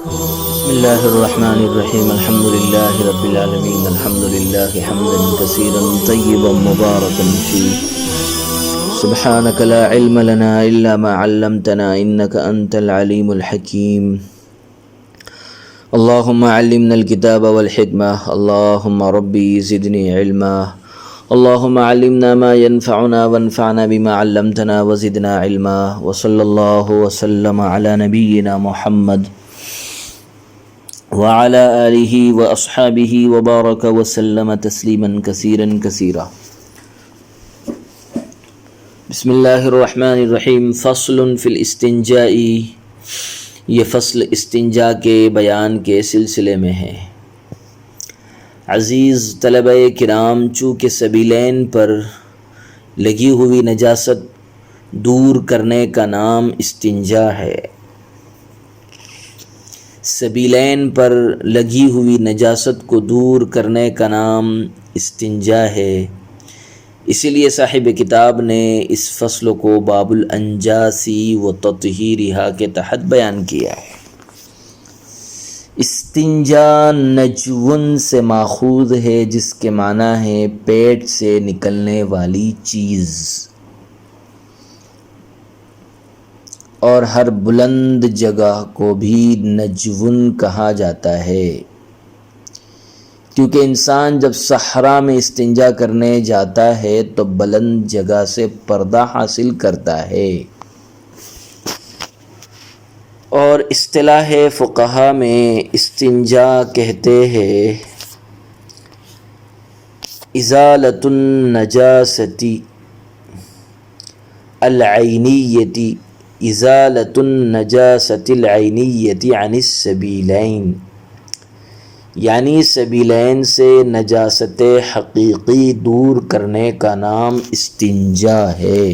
بسم الله الرحمن الرحيم الحمد لله رب العالمين الحمد لله حمدا كثيرا طيبا مباركا فيه سبحانك لا علم لنا إلا ما علمتنا إنك أنت العليم الحكيم اللهم علمنا الكتاب والحكمة اللهم ربي زدني علما اللهم علمنا ما ينفعنا وانفعنا بما علمتنا وزدنا علما وصلى الله وسلم على نبينا محمد وعلى آلہ واصحابہ وبارک وسلم تسلیما کثیرا کثیرا۔ بسم اللہ الرحمن الرحیم۔ فصل فی الاستنجاء، یہ فصل استنجا کے بیان کے سلسلے میں ہے۔ عزیز طلبہ کرام، چونکہ سبیلین پر لگی ہوئی نجاست دور کرنے کا نام استنجا ہے، سبیلین پر لگی ہوئی نجاست کو دور کرنے کا نام استنجا ہے، اسی لیے صاحب کتاب نے اس فصل کو باب الانجاسی و تطہیرہا کے تحت بیان کیا ہے۔ استنجا نجون سے ماخوذ ہے، جس کے معنی ہے پیٹ سے نکلنے والی چیز، اور ہر بلند جگہ کو بھی نجون کہا جاتا ہے، کیونکہ انسان جب صحرا میں استنجا کرنے جاتا ہے تو بلند جگہ سے پردہ حاصل کرتا ہے، اور اصطلاح فقہا میں استنجا کہتے ہیں ازالۃ النجاسۃ العینیۃ، ازالۃ النجاسۃ العینیۃ عن السبیلین، یعنی سبیلین سے نجاست حقیقی دور کرنے کا نام استنجا ہے۔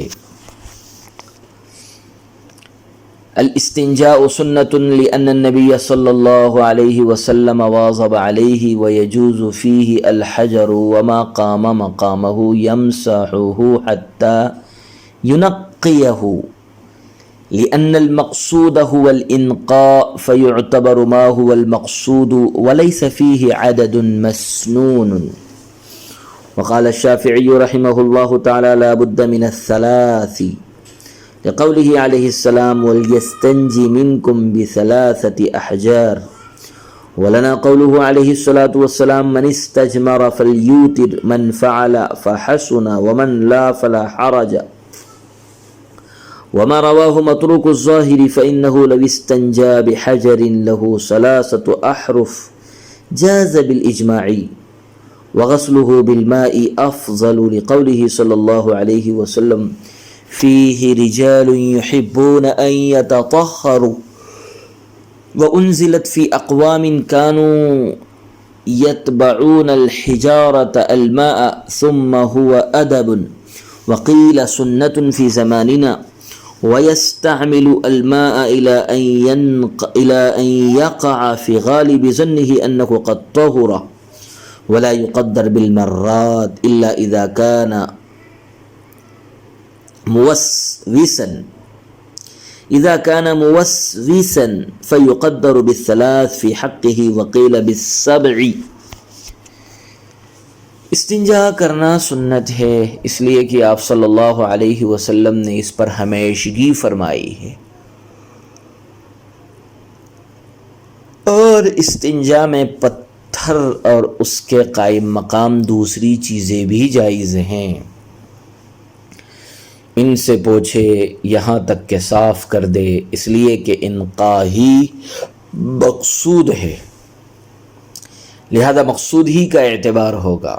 الاستنجاء سنۃ لأن النبی صلی اللہ علیہ وسلم واظب علیہ ویجوز فیہ الحجر وما قام مقامہ یمسحہ حتی ینقیہ، لأن المقصود هو الإنقاء فيعتبر ما هو المقصود وليس فيه عدد مسنون۔ وقال الشافعي رحمه الله تعالى لا بد من الثلاث، لقوله عليه السلام وليستنجي منكم بثلاثة أحجار، ولنا قوله عليه الصلاة والسلام من استجمر فليوتر من فعل فحسن ومن لا فلا حرج، وما رواه متروك الظاهر فإنه لو استنجى بحجر له 3 أحرف جاز بالإجماع، وغسله بالماء أفضل، لقوله صلى الله عليه وسلم فيه رجال يحبون أن يتطهروا، وأنزلت في أقوام كانوا يتبعون الحجارة الماء ثم هو أدب، وقيل سنة في زماننا، ويستعمل الماء إلى أن يقع في غالب ظنه أنه قد طهر، ولا يقدر بالمرات إلا إذا كان موسوسا، إذا كان موسوسا فيقدر بالثلاث في حقه، وقيل بالسبع۔ استنجا کرنا سنت ہے، اس لیے کہ آپ صلی اللہ علیہ وسلم نے اس پر ہمیشگی فرمائی ہے، اور استنجا میں پتھر اور اس کے قائم مقام دوسری چیزیں بھی جائز ہیں، ان سے پوچھے یہاں تک کہ صاف کر دے، اس لیے کہ انقاء ہی مقصود ہے، لہذا مقصود ہی کا اعتبار ہوگا،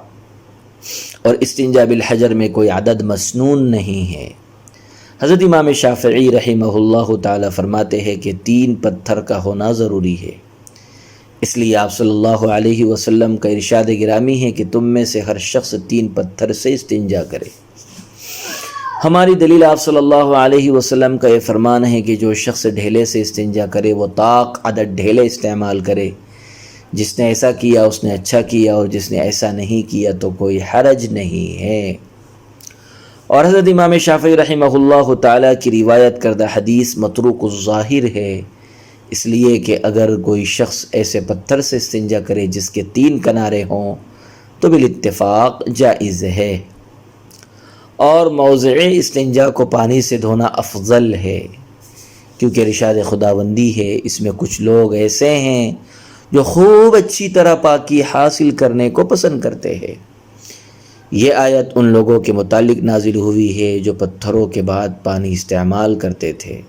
اور استنجا بالحجر میں کوئی عدد مسنون نہیں ہے۔ حضرت امام شافعی رحمہ اللہ تعالی فرماتے ہیں کہ 3 پتھر کا ہونا ضروری ہے، اس لیے آپ صلی اللہ علیہ وسلم کا ارشاد گرامی ہے کہ تم میں سے ہر شخص 3 پتھر سے استنجا کرے۔ ہماری دلیل آپ صلی اللہ علیہ وسلم کا یہ فرمان ہے کہ جو شخص ڈھیلے سے استنجا کرے وہ طاق عدد ڈھیلے استعمال کرے، جس نے ایسا کیا اس نے اچھا کیا، اور جس نے ایسا نہیں کیا تو کوئی حرج نہیں ہے۔ اور حضرت امام شافعی رحمہ اللہ تعالیٰ کی روایت کردہ حدیث متروک الظاہر ہے، اس لیے کہ اگر کوئی شخص ایسے پتھر سے استنجا کرے جس کے 3 کنارے ہوں تو بالاتفاق جائز ہے، اور موضع استنجا کو پانی سے دھونا افضل ہے، کیونکہ ارشاد خداوندی ہے اس میں کچھ لوگ ایسے ہیں جو خوب اچھی طرح پاکی حاصل کرنے کو پسند کرتے ہیں۔ یہ آیت ان لوگوں کے متعلق نازل ہوئی ہے جو پتھروں کے بعد پانی استعمال کرتے تھے،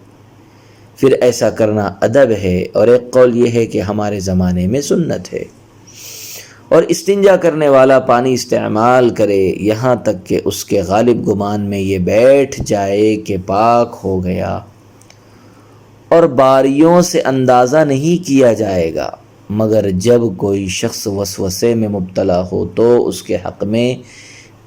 پھر ایسا کرنا ادب ہے، اور ایک قول یہ ہے کہ ہمارے زمانے میں سنت ہے، اور استنجا کرنے والا پانی استعمال کرے یہاں تک کہ اس کے غالب گمان میں یہ بیٹھ جائے کہ پاک ہو گیا، اور باریوں سے اندازہ نہیں کیا جائے گا، مگر جب کوئی شخص وسوسے میں مبتلا ہو تو اس کے حق میں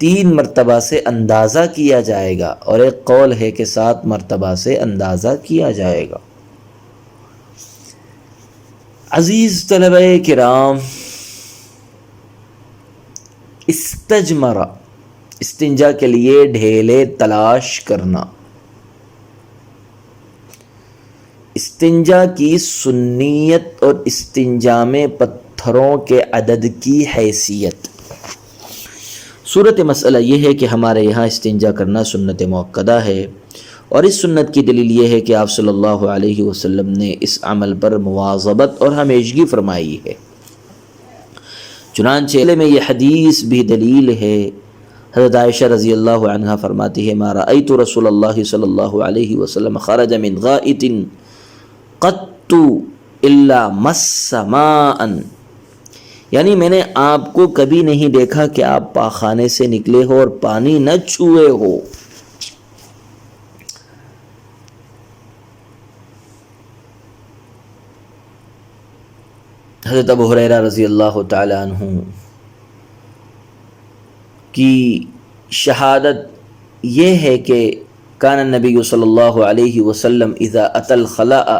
3 مرتبہ سے اندازہ کیا جائے گا، اور ایک قول ہے کہ 7 مرتبہ سے اندازہ کیا جائے گا۔ عزیز طلبہ کرام، استجمرہ استنجا کے لیے ڈھیلے تلاش کرنا، استنجا کی سنیت اور استنجا میں پتھروں کے عدد کی حیثیت۔ صورت مسئلہ یہ ہے کہ ہمارے یہاں استنجا کرنا سنت مؤکدہ ہے، اور اس سنت کی دلیل یہ ہے کہ آپ صلی اللہ علیہ وسلم نے اس عمل پر مواظبت اور ہمیشگی فرمائی ہے۔ چنانچہ میں یہ حدیث بھی دلیل ہے۔ حضرت عائشہ رضی اللہ عنہا فرماتی ہے ما رأیت رسول اللہ صلی اللہ علیہ وسلم خرج من غائط قط الا مس ماء، یعنی میں نے آپ کو کبھی نہیں دیکھا کہ آپ پاخانے سے نکلے ہو اور پانی نہ چھوئے ہو۔ حضرت ابو ہریرہ رضی اللہ تعالی عنہ کی شہادت یہ ہے کہ کان النبی صلی اللہ علیہ وسلم اذا اتی الخلاء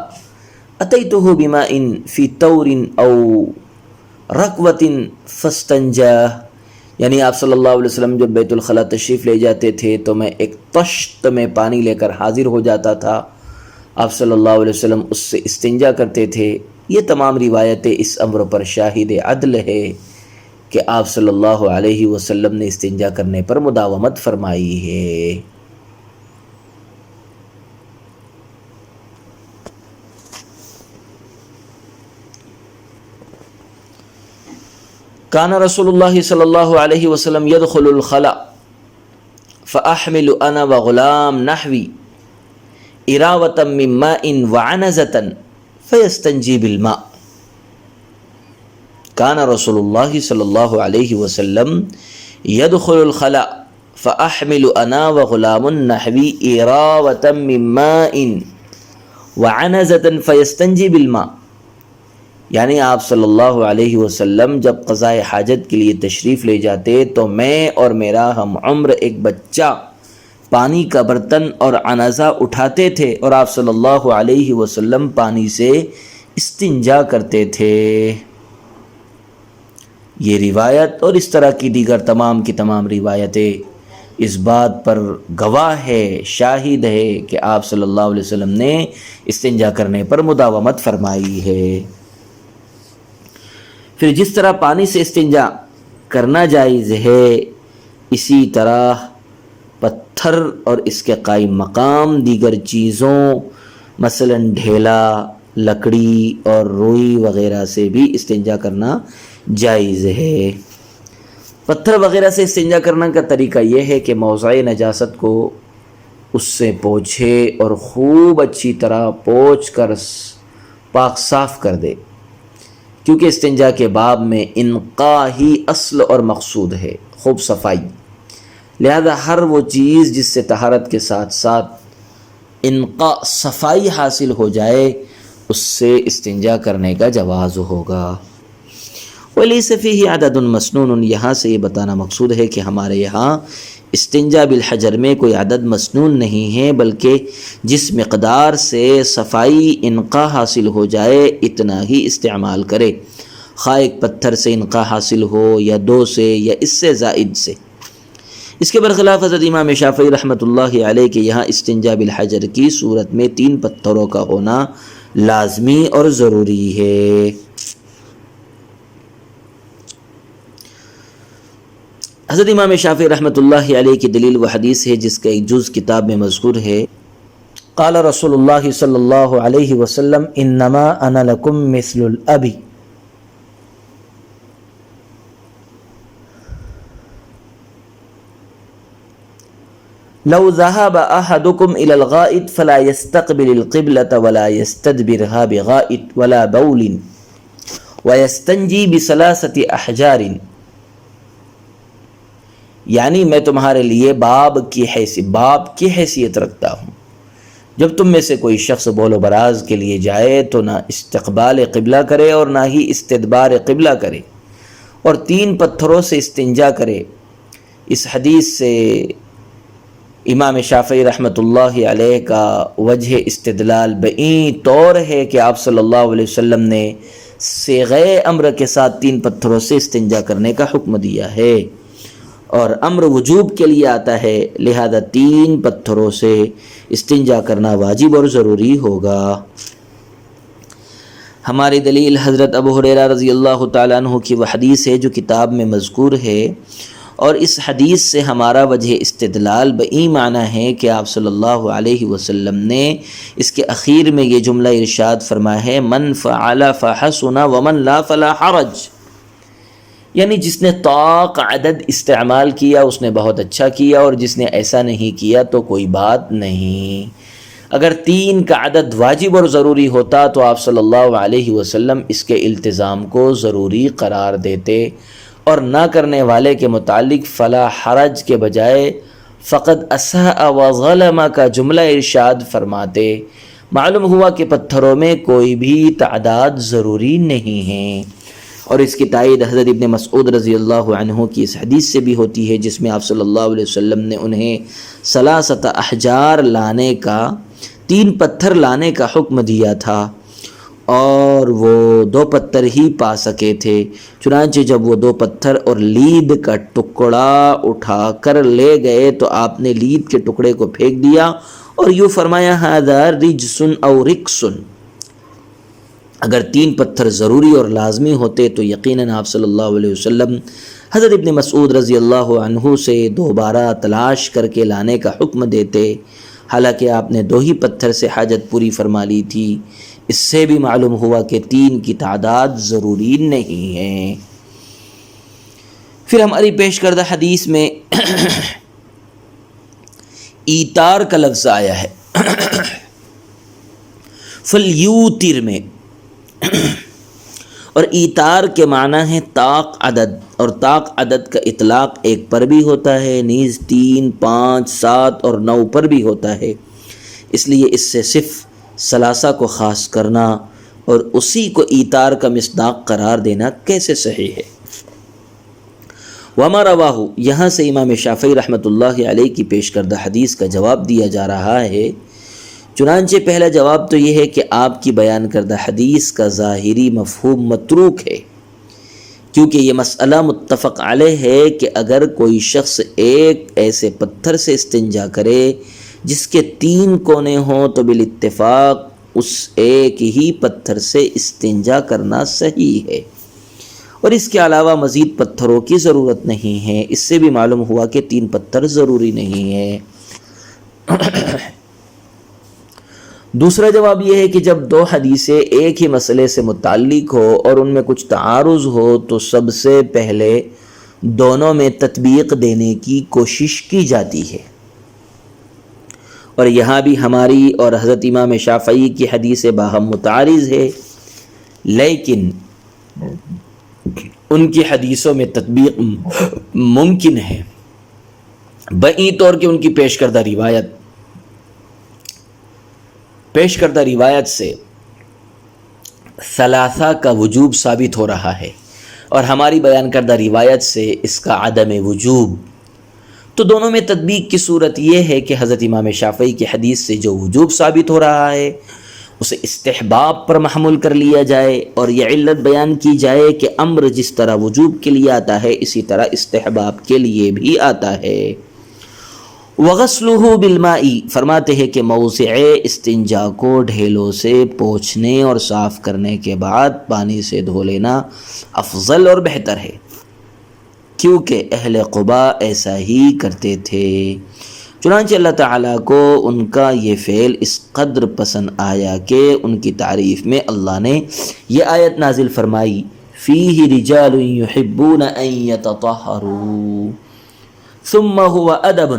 اتیتہ بماء فی طور او رکوۃ فاستنجا، یعنی آپ صلی اللہ علیہ وسلم جب بیت الخلاء تشریف لے جاتے تھے تو میں ایک طشت میں پانی لے کر حاضر ہو جاتا تھا، آپ صلی اللہ علیہ وسلم اس سے استنجا کرتے تھے۔ یہ تمام روایتیں اس امر پر شاہد عدل ہے کہ آپ صلی اللہ علیہ وسلم نے استنجا کرنے پر مداومت فرمائی ہے۔ کان رسول اللہ صلی اللہ علیہ وسلم يدخل الخلاء فاحمل انا وغلام نحوی اراوة من ماء وعنزة فيستنجي بالماء۔ کان رسول اللہ صلی اللہ علیہ وسلم يدخل الخلاء فاحمل انا وغلام نحوی اراوة من ماء وعنزة فيستنجي بالماء، یعنی آپ صلی اللہ علیہ وسلم جب قضاء حاجت کے لیے تشریف لے جاتے تو میں اور میرا ہم عمر ایک بچہ پانی کا برتن اور عنزہ اٹھاتے تھے، اور آپ صلی اللہ علیہ وسلم پانی سے استنجا کرتے تھے۔ یہ روایت اور اس طرح کی دیگر تمام کی تمام روایتیں اس بات پر گواہ ہے، شاہد ہے کہ آپ صلی اللہ علیہ وسلم نے استنجا کرنے پر مداومت فرمائی ہے۔ پھر جس طرح پانی سے استنجا کرنا جائز ہے، اسی طرح پتھر اور اس کے قائم مقام دیگر چیزوں مثلا ڈھیلا، لکڑی اور روئی وغیرہ سے بھی استنجا کرنا جائز ہے۔ پتھر وغیرہ سے استنجا کرنے کا طریقہ یہ ہے کہ موضع نجاست کو اس سے پوچھے اور خوب اچھی طرح پوچھ کر پاک صاف کر دے، کیونکہ استنجا کے باب میں انقاء ہی اصل اور مقصود ہے، خوب صفائی، لہذا ہر وہ چیز جس سے طہارت کے ساتھ ساتھ انقاء صفائی حاصل ہو جائے اس سے استنجا کرنے کا جواز ہوگا۔ وَلَيْسَ فِيهِ عَدَدٌ مَسْنُونٌ، یہاں سے یہ بتانا مقصود ہے کہ ہمارے یہاں استنجا بالحجر میں کوئی عدد مسنون نہیں ہے، بلکہ جس مقدار سے صفائی انقاء حاصل ہو جائے اتنا ہی استعمال کرے، خواہ ایک پتھر سے انقاء حاصل ہو یا 2 سے یا اس سے زائد سے۔ اس کے برخلاف حضرت امام شافعی رحمۃ اللہ علیہ کے یہاں استنجا بالحجر کی صورت میں 3 پتھروں کا ہونا لازمی اور ضروری ہے۔ حضرت امام شافعی رحمۃ اللہ علیہ کی دلیل و حدیث ہے جس کا ایک جز کتاب میں مذکور ہے، قال رسول اللہ صلی اللہ علیہ وسلم انما انا لکم مثل الاب، لو ذهب احدكم الى الغائط فلا يستقبل القبلة ولا يستدبرها بغائط ولا بول ويستنجي بثلاثة احجار، یعنی میں تمہارے لیے باپ کی حیثیت رکھتا ہوں، جب تم میں سے کوئی شخص بول و براز کے لیے جائے تو نہ استقبال قبلہ کرے اور نہ ہی استدبار قبلہ کرے، اور 3 پتھروں سے استنجا کرے۔ اس حدیث سے امام شافعی رحمۃ اللہ علیہ کا وجہ استدلال بئی طور ہے کہ آپ صلی اللہ علیہ وسلم نے صیغہ امر کے ساتھ 3 پتھروں سے استنجا کرنے کا حکم دیا ہے، اور امر وجوب کے لیے آتا ہے، لہذا 3 پتھروں سے استنجا کرنا واجب اور ضروری ہوگا۔ ہماری دلیل حضرت ابو ہریرہ رضی اللہ تعالیٰ عنہ کی وہ حدیث ہے جو کتاب میں مذکور ہے، اور اس حدیث سے ہمارا وجہ استدلال بئی معنی ہے کہ آپ صلی اللہ علیہ وسلم نے اس کے اخیر میں یہ جملہ ارشاد فرمایا ہے، من فعل فحسن ومن لا فلا حرج، یعنی جس نے طاق عدد استعمال کیا اس نے بہت اچھا کیا، اور جس نے ایسا نہیں کیا تو کوئی بات نہیں۔ اگر 3 کا عدد واجب اور ضروری ہوتا تو آپ صلی اللہ علیہ وسلم اس کے التزام کو ضروری قرار دیتے، اور نہ کرنے والے کے متعلق فلا حرج کے بجائے فقد اساء وظلم کا جملہ ارشاد فرماتے۔ معلوم ہوا کہ پتھروں میں کوئی بھی تعداد ضروری نہیں ہے، اور اس کی تائید حضرت ابن مسعود رضی اللہ عنہ کی اس حدیث سے بھی ہوتی ہے جس میں آپ صلی اللہ علیہ وسلم نے انہیں 3 احجار لانے کا، 3 پتھر لانے کا حکم دیا تھا، اور وہ 2 پتھر ہی پا سکے تھے۔ چنانچہ جب وہ 2 پتھر اور لید کا ٹکڑا اٹھا کر لے گئے تو آپ نے لید کے ٹکڑے کو پھینک دیا اور یوں فرمایا ھذا رجس او رکس۔ اگر 3 پتھر ضروری اور لازمی ہوتے تو یقیناً آپ صلی اللہ علیہ وسلم حضرت ابن مسعود رضی اللہ عنہ سے دوبارہ تلاش کر کے لانے کا حکم دیتے، حالانکہ آپ نے 2 ہی پتھر سے حاجت پوری فرما لی تھی۔ اس سے بھی معلوم ہوا کہ 3 کی تعداد ضروری نہیں ہے۔ پھر ہماری پیش کردہ حدیث میں ایتار کا لفظ آیا ہے فلیوتر میں، اور ایتار کے معنی ہے طاق عدد، اور طاق عدد کا اطلاق 1 پر بھی ہوتا ہے، نیز 3، 5، 7 اور 9 پر بھی ہوتا ہے، اس لیے اس سے صرف 3 کو خاص کرنا اور اسی کو ایتار کا مصداق قرار دینا کیسے صحیح ہے؟ وما رواہ، یہاں سے امام شافعی رحمۃ اللہ علیہ کی پیش کردہ حدیث کا جواب دیا جا رہا ہے۔ چنانچہ پہلا جواب تو یہ ہے کہ آپ کی بیان کردہ حدیث کا ظاہری مفہوم متروک ہے، کیونکہ یہ مسئلہ متفق علیہ ہے کہ اگر کوئی شخص ایک ایسے پتھر سے استنجا کرے جس کے 3 کونے ہوں تو بالاتفاق اس ایک ہی پتھر سے استنجا کرنا صحیح ہے، اور اس کے علاوہ مزید پتھروں کی ضرورت نہیں ہے۔ اس سے بھی معلوم ہوا کہ 3 پتھر ضروری نہیں ہے۔ دوسرا جواب یہ ہے کہ جب 2 حدیثیں ایک ہی مسئلے سے متعلق ہو اور ان میں کچھ تعارض ہو تو سب سے پہلے دونوں میں تطبیق دینے کی کوشش کی جاتی ہے، اور یہاں بھی ہماری اور حضرت امام شافعی کی حدیث باہم متعارض ہے، لیکن ان کی حدیثوں میں تطبیق ممکن ہے بئی طور کہ ان کی پیش کردہ روایت سے 3 کا وجوب ثابت ہو رہا ہے، اور ہماری بیان کردہ روایت سے اس کا عدم وجوب۔ تو دونوں میں تطبیق کی صورت یہ ہے کہ حضرت امام شافعی کی حدیث سے جو وجوب ثابت ہو رہا ہے اسے استحباب پر محمول کر لیا جائے، اور یہ علت بیان کی جائے کہ امر جس طرح وجوب کے لیے آتا ہے اسی طرح استحباب کے لیے بھی آتا ہے۔ وغسلہ بالماء، فرماتے ہیں کہ موضع استنجا کو ڈھیلوں سے پوچھنے اور صاف کرنے کے بعد پانی سے دھو لینا افضل اور بہتر ہے، کیونکہ اہل قباء ایسا ہی کرتے تھے۔ چنانچہ اللہ تعالیٰ کو ان کا یہ فعل اس قدر پسند آیا کہ ان کی تعریف میں اللہ نے یہ آیت نازل فرمائی، فیہ رجال یحبون ان یتطہروا ثم هو ادب۔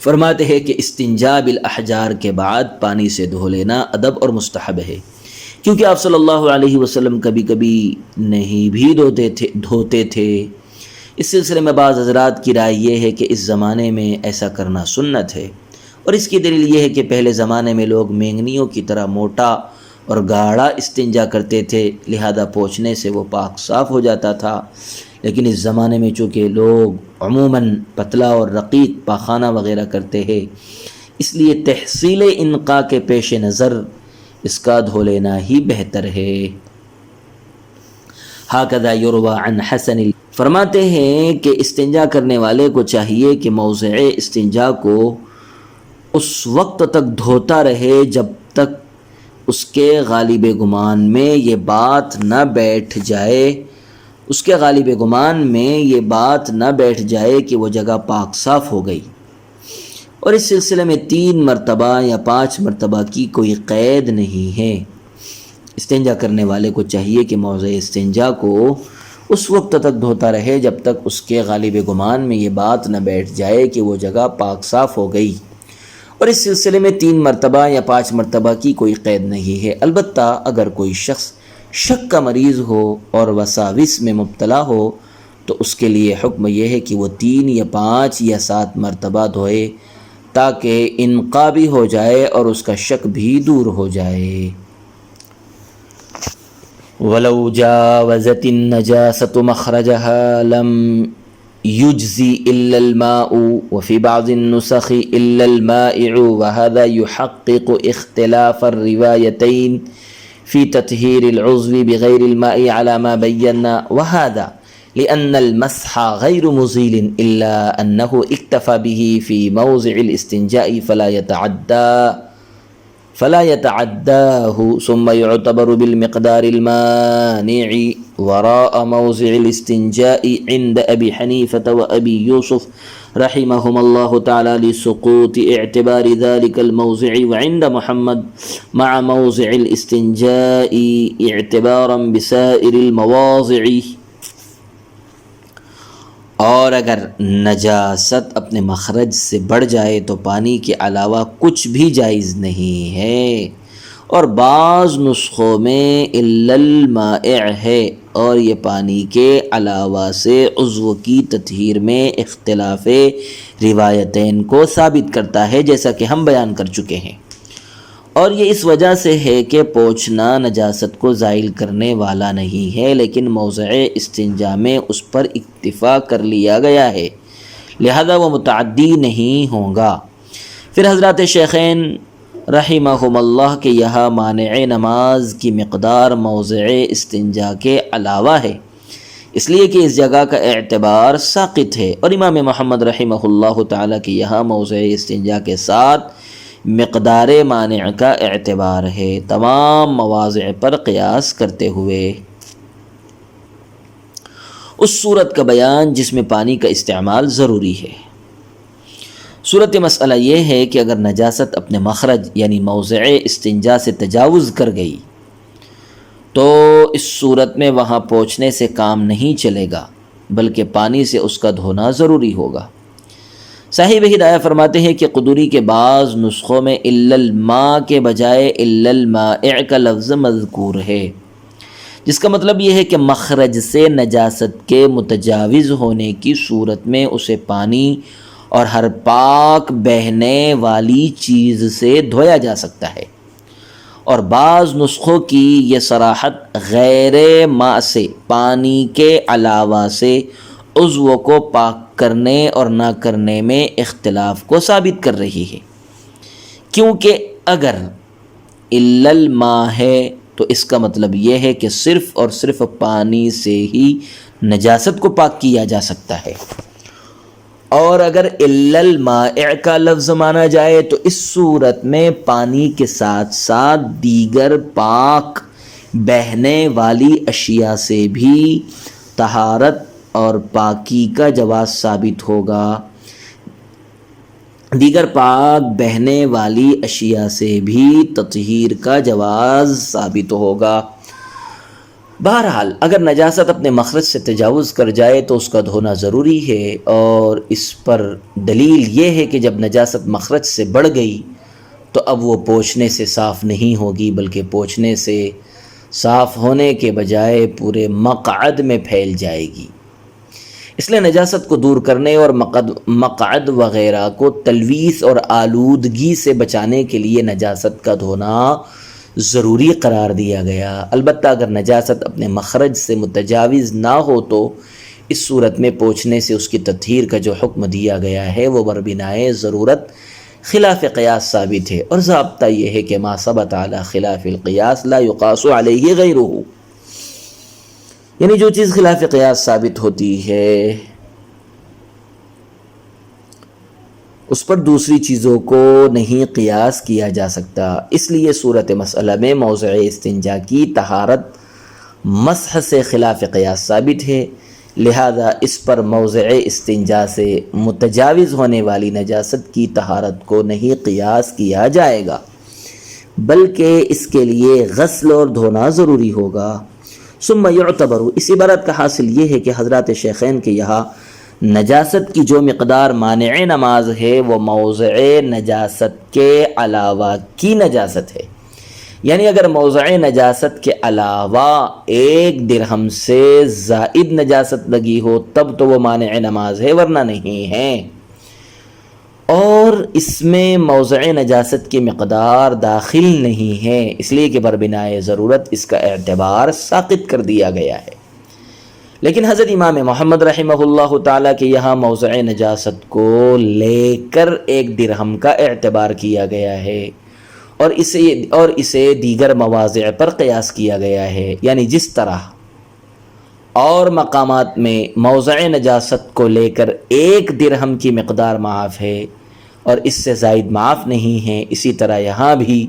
فرماتے ہیں کہ استنجا بالاحجار کے بعد پانی سے دھو لینا ادب اور مستحب ہے، کیونکہ آپ صلی اللہ علیہ وسلم کبھی کبھی نہیں بھی دھوتے تھے۔ اس سلسلے میں بعض حضرات کی رائے یہ ہے کہ اس زمانے میں ایسا کرنا سنت ہے، اور اس کی دلیل یہ ہے کہ پہلے زمانے میں لوگ مینگنیوں کی طرح موٹا اور گاڑھا استنجا کرتے تھے، لہذا پوچھنے سے وہ پاک صاف ہو جاتا تھا، لیکن اس زمانے میں چونکہ لوگ عموماً پتلا اور رقیق پاخانہ وغیرہ کرتے ہیں، اس لیے تحصیل انقاء کے پیش نظر اس کا دھو لینا ہی بہتر ہے۔ ہاکذا یروی عن حسن، فرماتے ہیں کہ استنجا کرنے والے کو چاہیے کہ موضع استنجا کو اس وقت تک دھوتا رہے جب تک اس کے غالب گمان میں یہ بات نہ بیٹھ جائے کہ وہ جگہ پاک صاف ہو گئی، اور اس سلسلے میں 3 مرتبہ یا 5 مرتبہ کی کوئی قید نہیں ہے۔ استنجا کرنے والے کو چاہیے کہ موضع استنجا کو اس وقت تک دھوتا رہے جب تک اس کے غالب گمان میں یہ بات نہ بیٹھ جائے کہ وہ جگہ پاک صاف ہو گئی، اور اس سلسلے میں 3 مرتبہ یا 5 مرتبہ کی کوئی قید نہیں ہے۔ البتہ اگر کوئی شخص شک کا مریض ہو اور وساوس میں مبتلا ہو تو اس کے لیے حکم یہ ہے کہ وہ 3 یا 5 یا 7 مرتبہ دھوئے، تاکہ انقاء بھی ہو جائے اور اس کا شک بھی دور ہو جائے۔ وَلَوْ جَاوَزَتِ النَّجَاسَةُ مَخْرَجَهَا لَمْ يُجْزِ إِلَّا الْمَاءُ وَفِي بَعْضِ النُّسَخِ إِلَّا الْمَائِعُ، وَهَذَا يُحَقِّقُ اخْتِلَافَ الرِّوَايَتَيْنِ فِي تَطْهِيرِ الْعُضْوِ بِغَيْرِ الْمَاءِ عَلَى مَا بَيَّنَّا، وَهَذَا لِأَنَّ الْمَسْحَ غَيْرُ مُزِيلٍ إِلَّا أَنَّهُ اكْتَفَى بِهِ فِي مَوْضِعِ الْإِسْتِنْجَاءِ فلا يتعداه، ثم يعتبر بالمقدار المانع وراء موضع الاستنجاء عند أبي حنيفة وأبي يوسف رحمهم الله تعالى لسقوط اعتبار ذلك الموضع، وعند محمد مع موضع الاستنجاء اعتبارا بسائر المواضع۔ اور اگر نجاست اپنے مخرج سے بڑھ جائے تو پانی کے علاوہ کچھ بھی جائز نہیں ہے، اور بعض نسخوں میں الا المائع ہے، اور یہ پانی کے علاوہ سے عضو کی تطہیر میں اختلاف روایتین کو ثابت کرتا ہے، جیسا کہ ہم بیان کر چکے ہیں، اور یہ اس وجہ سے ہے کہ پوچھنا نجاست کو زائل کرنے والا نہیں ہے، لیکن موضع استنجا میں اس پر اکتفا کر لیا گیا ہے، لہذا وہ متعدی نہیں ہوگا۔ پھر حضرات شیخین رحمہم اللہ کے یہاں مانع نماز کی مقدار موضع استنجا کے علاوہ ہے، اس لیے کہ اس جگہ کا اعتبار ساقط ہے، اور امام محمد رحمہ اللہ تعالیٰ کے یہاں موضع استنجا کے ساتھ مقدار مانع کا اعتبار ہے، تمام مواضع پر قیاس کرتے ہوئے۔ اس صورت کا بیان جس میں پانی کا استعمال ضروری ہے۔ صورت مسئلہ یہ ہے کہ اگر نجاست اپنے مخرج یعنی موضع استنجا سے تجاوز کر گئی تو اس صورت میں وہاں پہنچنے سے کام نہیں چلے گا، بلکہ پانی سے اس کا دھونا ضروری ہوگا۔ صاحب ہدایہ فرماتے ہیں کہ قدوری کے بعض نسخوں میں الا الماء کے بجائے الا المائع کا لفظ مذکور ہے، جس کا مطلب یہ ہے کہ مخرج سے نجاست کے متجاوز ہونے کی صورت میں اسے پانی اور ہر پاک بہنے والی چیز سے دھویا جا سکتا ہے، اور بعض نسخوں کی یہ صراحت غیر ماء سے پانی کے علاوہ سے عضو کو پاک کرنے اور نہ کرنے میں اختلاف کو ثابت کر رہی ہے، کیونکہ اگر الا الماء ہے تو اس کا مطلب یہ ہے کہ صرف اور صرف پانی سے ہی نجاست کو پاک کیا جا سکتا ہے، اور اگر الا المائع کا لفظ مانا جائے تو اس صورت میں پانی کے ساتھ ساتھ دیگر پاک بہنے والی اشیاء سے بھی طہارت اور پاکی کا جواز ثابت ہوگا، دیگر پاک بہنے والی اشیاء سے بھی تطہیر کا جواز ثابت ہوگا۔ بہرحال اگر نجاست اپنے مخرج سے تجاوز کر جائے تو اس کا دھونا ضروری ہے، اور اس پر دلیل یہ ہے کہ جب نجاست مخرج سے بڑھ گئی تو اب وہ پوچھنے سے صاف نہیں ہوگی، بلکہ پوچھنے سے صاف ہونے کے بجائے پورے مقعد میں پھیل جائے گی۔ اس لیے نجاست کو دور کرنے اور مقعد وغیرہ کو تلویث اور آلودگی سے بچانے کے لیے نجاست کا دھونا ضروری قرار دیا گیا۔ البتہ اگر نجاست اپنے مخرج سے متجاوز نہ ہو تو اس صورت میں پوچھنے سے اس کی تطہیر کا جو حکم دیا گیا ہے وہ بربنائے ضرورت خلاف قیاس ثابت ہے، اور ضابطہ یہ ہے کہ ما ثبت علی خلاف القیاس لا یقاس علیہ غیرہ، یعنی جو چیز خلاف قیاس ثابت ہوتی ہے اس پر دوسری چیزوں کو نہیں قیاس کیا جا سکتا۔ اس لیے صورت مسئلہ میں موضع استنجا کی طہارت مسح سے خلاف قیاس ثابت ہے، لہذا اس پر موضع استنجا سے متجاوز ہونے والی نجاست کی طہارت کو نہیں قیاس کیا جائے گا، بلکہ اس کے لیے غسل اور دھونا ضروری ہوگا۔ ثم یعتبر، اس عبارت کا حاصل یہ ہے کہ حضرات شیخین کے یہاں نجاست کی جو مقدار مانع نماز ہے وہ موضع نجاست کے علاوہ کی نجاست ہے، یعنی اگر موضع نجاست کے علاوہ 1 درہم سے زائد نجاست لگی ہو تب تو وہ مانع نماز ہے، ورنہ نہیں ہے۔ اور اس میں موضع نجاست کی مقدار داخل نہیں ہے، اس لیے کہ بربنائے ضرورت اس کا اعتبار ساقط کر دیا گیا ہے۔ لیکن حضرت امام محمد رحمہ اللہ تعالیٰ کے یہاں موضع نجاست کو لے کر 1 درہم کا اعتبار کیا گیا ہے، اور اسے دیگر مواضع پر قیاس کیا گیا ہے، یعنی جس طرح اور مقامات میں موضع نجاست کو لے کر 1 درہم کی مقدار معاف ہے اور اس سے زائد معاف نہیں ہے، اسی طرح یہاں بھی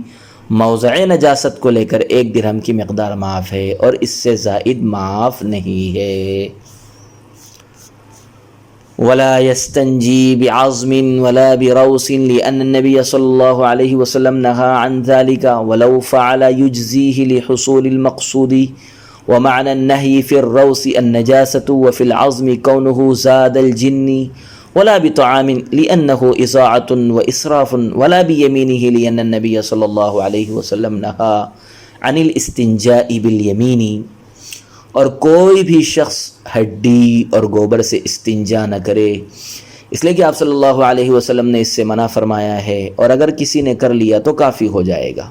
موضع نجاست کو لے کر 1 درہم کی مقدار معاف ہے اور اس سے زائد معاف نہیں ہے۔ ولا يستنجي بعظم ولا بروس لأن النبي صلى الله عليه وسلم نهى عن ذلك ولو فعل يجزيه لحصول المقصود، ومعنى النهي في الروس النجاسة وفي العظم كونه زاد الجن، ولا بطعام لأنه إضاعة وإسراف، ولا بيمينه لأن النبي صلى الله عليه وسلم نهى عن الاستنجاء باليمين، اور کوئی بھی شخص ہڈی اور گوبر سے استنجا نہ کرے، اس لیے کہ آپ صلی اللہ علیہ وسلم نے اس سے منع فرمایا ہے، اور اگر کسی نے کر لیا تو کافی ہو جائے گا،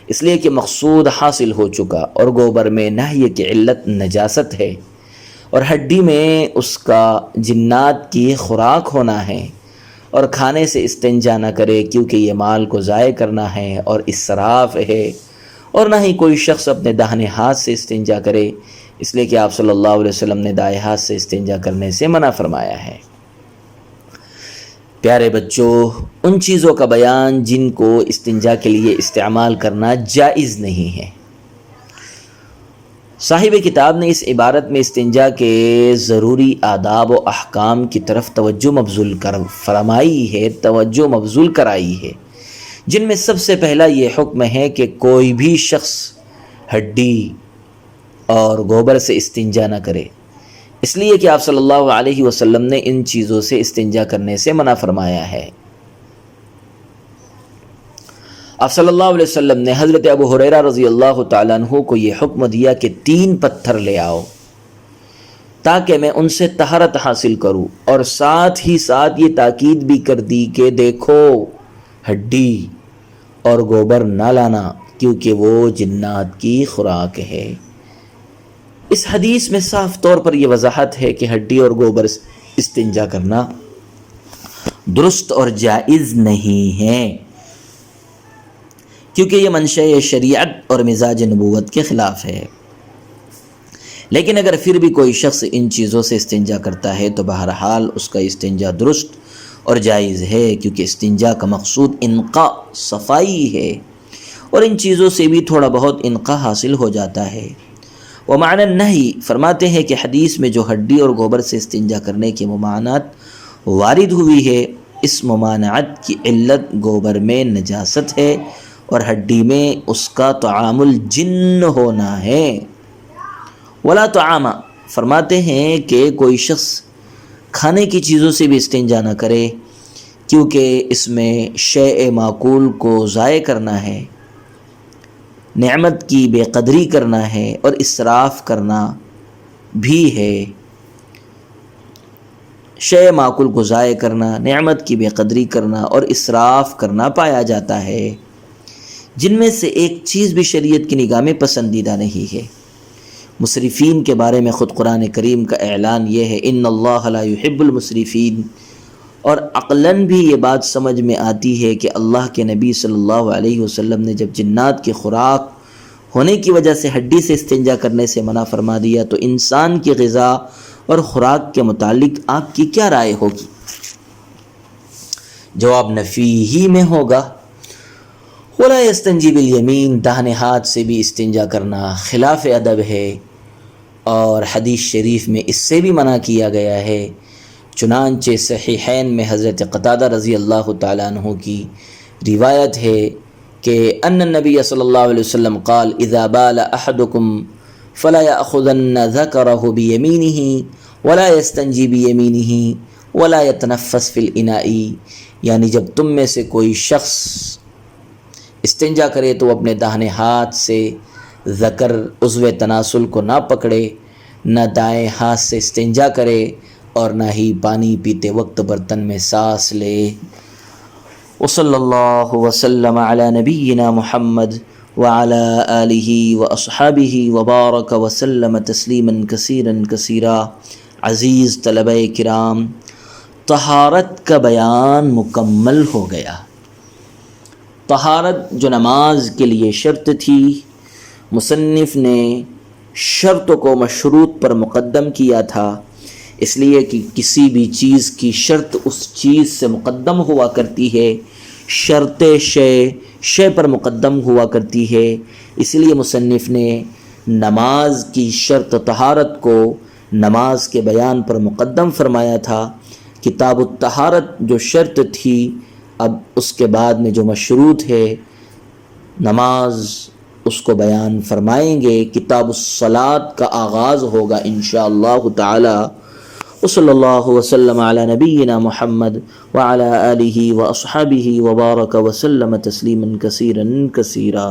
اس لیے کہ مقصود حاصل ہو چکا، اور گوبر میں نہی کی علت نجاست ہے، اور ہڈی میں اس کا جنات کی خوراک ہونا ہے، اور کھانے سے استنجا نہ کرے کیونکہ یہ مال کو ضائع کرنا ہے اور اسراف ہے، اور نہ ہی کوئی شخص اپنے داہنے ہاتھ سے استنجا کرے، اس لیے کہ آپ صلی اللہ علیہ وسلم نے دائیں ہاتھ سے استنجا کرنے سے منع فرمایا ہے۔ پیارے بچوں، ان چیزوں کا بیان جن کو استنجا کے لیے استعمال کرنا جائز نہیں ہے۔ صاحب کتاب نے اس عبارت میں استنجا کے ضروری آداب و احکام کی طرف توجہ مبذول کرائی ہے، جن میں سب سے پہلا یہ حکم ہے کہ کوئی بھی شخص ہڈی اور گوبر سے استنجا نہ کرے، اس لیے کہ آپ صلی اللہ علیہ وسلم نے ان چیزوں سے استنجا کرنے سے منع فرمایا ہے۔ آپ صلی اللہ علیہ وسلم نے حضرت ابو ہریرہ رضی اللہ تعالیٰ عنہ کو یہ حکم دیا کہ 3 پتھر لے آؤ تاکہ میں ان سے طہارت حاصل کروں، اور ساتھ ہی ساتھ یہ تاکید بھی کر دی کہ دیکھو ہڈی اور گوبر نہ لانا کیونکہ وہ جنات کی خوراک ہے۔ اس حدیث میں صاف طور پر یہ وضاحت ہے کہ ہڈی اور گوبر استنجا کرنا درست اور جائز نہیں ہے، کیونکہ یہ منشأ شریعت اور مزاج نبوت کے خلاف ہے۔ لیکن اگر پھر بھی کوئی شخص ان چیزوں سے استنجا کرتا ہے تو بہرحال اس کا استنجا درست اور جائز ہے، کیونکہ استنجا کا مقصود انقاء صفائی ہے، اور ان چیزوں سے بھی تھوڑا بہت انقاء حاصل ہو جاتا ہے۔ ومعنی النہی، فرماتے ہیں کہ حدیث میں جو ہڈی اور گوبر سے استنجا کرنے کی ممانعت وارد ہوئی ہے، اس ممانعت کی علت گوبر میں نجاست ہے اور ہڈی میں اس کا طعام الجن ہونا ہے۔ ولا طعام، فرماتے ہیں کہ کوئی شخص کھانے کی چیزوں سے بھی استنجا نہ کرے، کیونکہ اس میں شیء معقول کو ضائع کرنا ہے، نعمت کی بے قدری کرنا ہے اور اسراف کرنا بھی ہے۔ شیء معقول کو ضائع کرنا، نعمت کی بے قدری کرنا اور اسراف کرنا پایا جاتا ہے، جن میں سے ایک چیز بھی شریعت کی نگاہ میں پسندیدہ نہیں ہے۔ مسرفین کے بارے میں خود قرآن کریم کا اعلان یہ ہے، ان اللہ لا يحب المسرفین، اور عقلاً بھی یہ بات سمجھ میں آتی ہے کہ اللہ کے نبی صلی اللہ علیہ وسلم نے جب جنات کی خوراک ہونے کی وجہ سے ہڈی سے استنجا کرنے سے منع فرما دیا تو انسان کی غذا اور خوراک کے متعلق آپ کی کیا رائے ہوگی؟ جواب نفی ہی میں ہوگا۔ ولا یستنجی بالیمین، داہنے ہاتھ سے بھی استنجا کرنا خلاف ادب ہے، اور حدیث شریف میں اس سے بھی منع کیا گیا ہے۔ چنانچہ صحیحین میں حضرت قتادہ رضی اللہ تعالیٰ عنہ کی روایت ہے کہ ان النبی صلی اللہ علیہ وسلم قال اذا بال احدکم فلا یأخذن ذکرہ بیمینہ ولا یستنجی بیمینہ ولا یتنفس فی الاناء، یعنی جب تم میں سے کوئی شخص استنجا کرے تو اپنے داہنے ہاتھ سے ذکر عضو تناسل کو نہ پکڑے، نہ دائیں ہاتھ سے استنجا کرے اور نہ ہی پانی پیتے وقت برتن میں سانس لے۔ وصلی اللہ وسلم علی نبینا محمد وعلی آلہ واصحابہ وبارک وسلم تسلیما کثیرا کثیرا۔ عزیز طلبہ کرام، طہارت کا بیان مکمل ہو گیا۔ طہارت جو نماز کے لیے شرط تھی، مصنف نے شرط کو مشروط پر مقدم کیا تھا، اس لیے کہ کسی بھی چیز کی شرط اس چیز سے مقدم ہوا کرتی ہے، شرط شے پر مقدم ہوا کرتی ہے، اس لیے مصنف نے نماز کی شرط طہارت کو نماز کے بیان پر مقدم فرمایا تھا۔ کتاب الطہارت جو شرط تھی، اب اس کے بعد میں جو مشروط ہے نماز، اس کو بیان فرمائیں گے۔ کتاب الصلاۃ کا آغاز ہوگا انشاءاللہ تعالی۔ وصلی اللہ وسلم علی نبینا محمد وعلی آلہ واصحابہ وبارک وسلم تسلیما کثیرا کثیرا۔